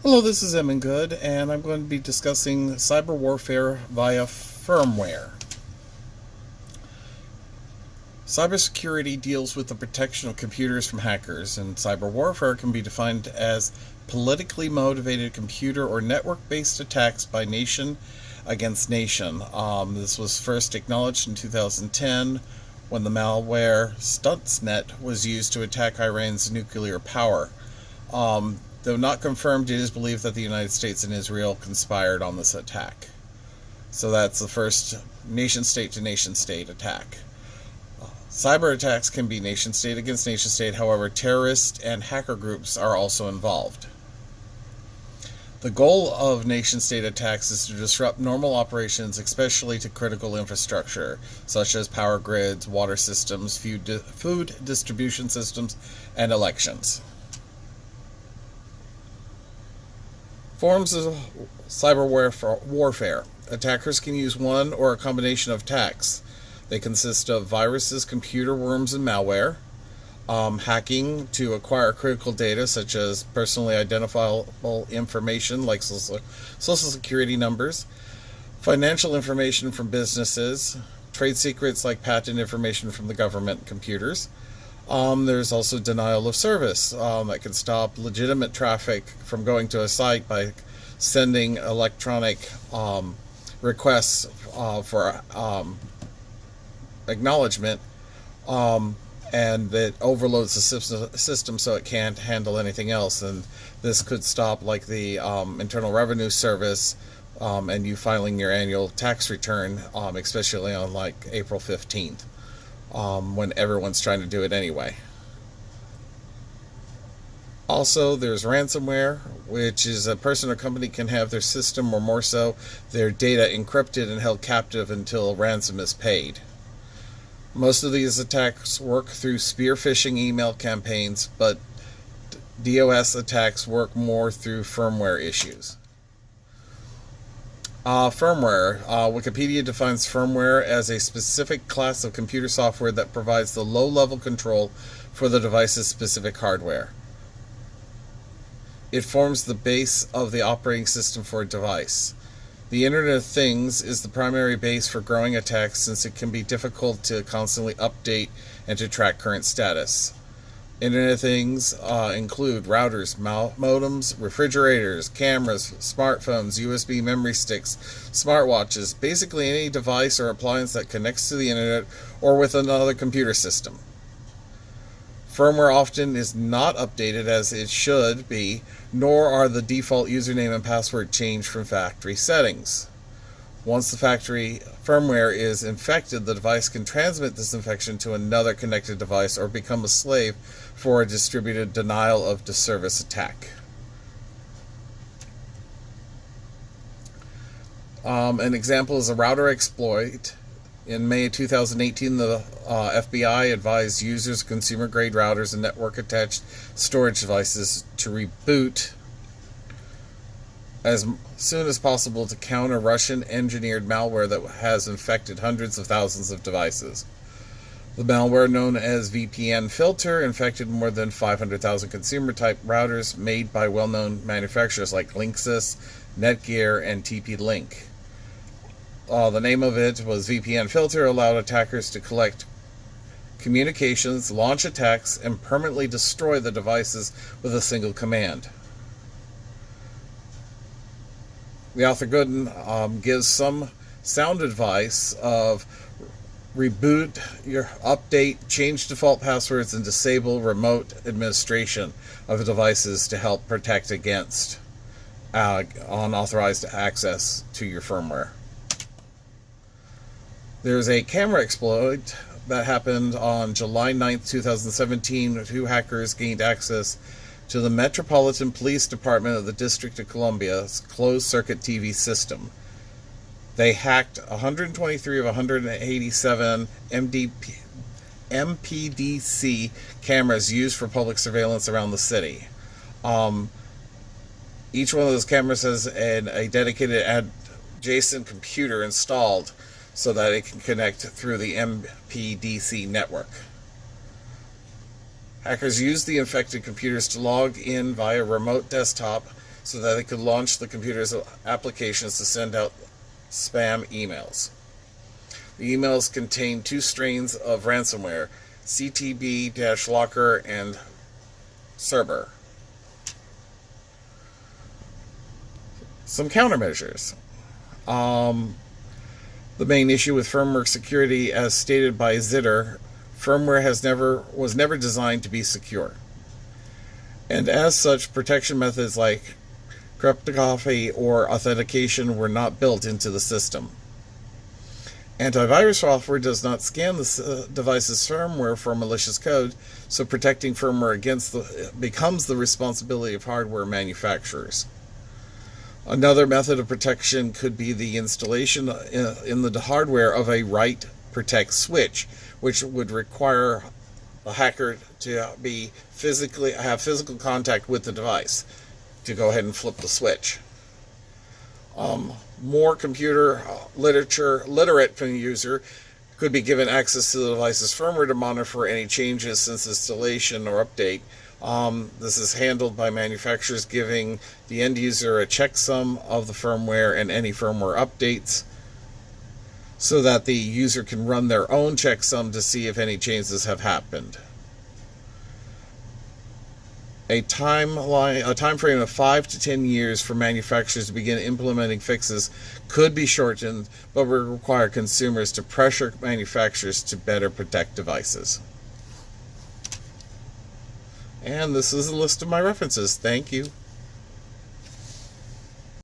Hello, this is Emin Good, and I'm going to be discussing cyber warfare via firmware. Cybersecurity deals with the protection of computers from hackers, and cyber warfare can be defined as politically motivated computer or network-based attacks by nation against nation. This was first acknowledged in 2010 when the malware Stuxnet was used to attack Iran's nuclear power. Though not confirmed, it is believed that the United States and Israel conspired on this attack. So that's the first nation-state to nation-state attack. Cyber attacks can be nation-state against nation-state, however, terrorist and hacker groups are also involved. The goal of nation-state attacks is to disrupt normal operations, especially to critical infrastructure, such as power grids, water systems, food distribution systems, and elections. Forms of cyber warfare. Attackers can use one or a combination of attacks. They consist of viruses, computer worms, and malware, hacking to acquire critical data such as personally identifiable information like social security numbers, financial information from businesses, trade secrets like patent information from the government computers. There's also denial of service that can stop legitimate traffic from going to a site by sending electronic requests for acknowledgement, and it overloads the system so it can't handle anything else. And this could stop like the Internal Revenue Service and you filing your annual tax return, especially on like April 15th. When everyone's trying to do it anyway. Also, there's ransomware, which is a person or company can have their system, or more so, their data encrypted and held captive until ransom is paid. Most of these attacks work through spear phishing email campaigns, but DOS attacks work more through firmware issues. Firmware. Wikipedia defines firmware as a specific class of computer software that provides the low-level control for the device's specific hardware. It forms the base of the operating system for a device. The Internet of Things is the primary base for growing attacks since it can be difficult to constantly update and to track current status. Internet of Things include routers, modems, refrigerators, cameras, smartphones, USB memory sticks, smartwatches, basically any device or appliance that connects to the internet or with another computer system. Firmware often is not updated as it should be, nor are the default username and password changed from factory settings. Once the factory firmware is infected, the device can transmit this infection to another connected device or become a slave for a distributed denial of service attack. An example is a router exploit. In May 2018, the FBI advised users of consumer-grade routers and network-attached storage devices to reboot as soon as possible to counter Russian-engineered malware that has infected hundreds of thousands of devices. The malware, known as VPN Filter, infected more than 500,000 consumer-type routers made by well-known manufacturers like Linksys, Netgear, and TP-Link. The name of it was VPN Filter, allowed attackers to collect communications, launch attacks, and permanently destroy the devices with a single command. The author Gooden gives some sound advice of reboot, your update, change default passwords, and disable remote administration of devices to help protect against unauthorized access to your firmware. There's a camera exploit that happened on July 9th, 2017. Two hackers gained access to the Metropolitan Police Department of the District of Columbia's closed-circuit TV system. They hacked 123 of 187 MPDC cameras used for public surveillance around the city. Each one of those cameras has a dedicated adjacent computer installed so that it can connect through the MPDC network. Hackers used the infected computers to log in via remote desktop so that they could launch the computer's applications to send out spam emails. The emails contain two strains of ransomware, CTB-Locker and Cerber. Some countermeasures. The main issue with firmware security, as stated by Zitter, firmware was never designed to be secure. And as such, protection methods like cryptography or authentication were not built into the system. Antivirus software does not scan the device's firmware for malicious code, so protecting firmware becomes the responsibility of hardware manufacturers. Another method of protection could be the installation in the hardware of a write protect switch, which would require the hacker to have physical contact with the device to go ahead and flip the switch. More computer literate user could be given access to the device's firmware to monitor any changes since installation or update. This is handled by manufacturers giving the end user a checksum of the firmware and any firmware updates, so that the user can run their own checksum to see if any changes have happened. A time frame of 5 to 10 years for manufacturers to begin implementing fixes could be shortened, but would require consumers to pressure manufacturers to better protect devices. And this is a list of my references. Thank you.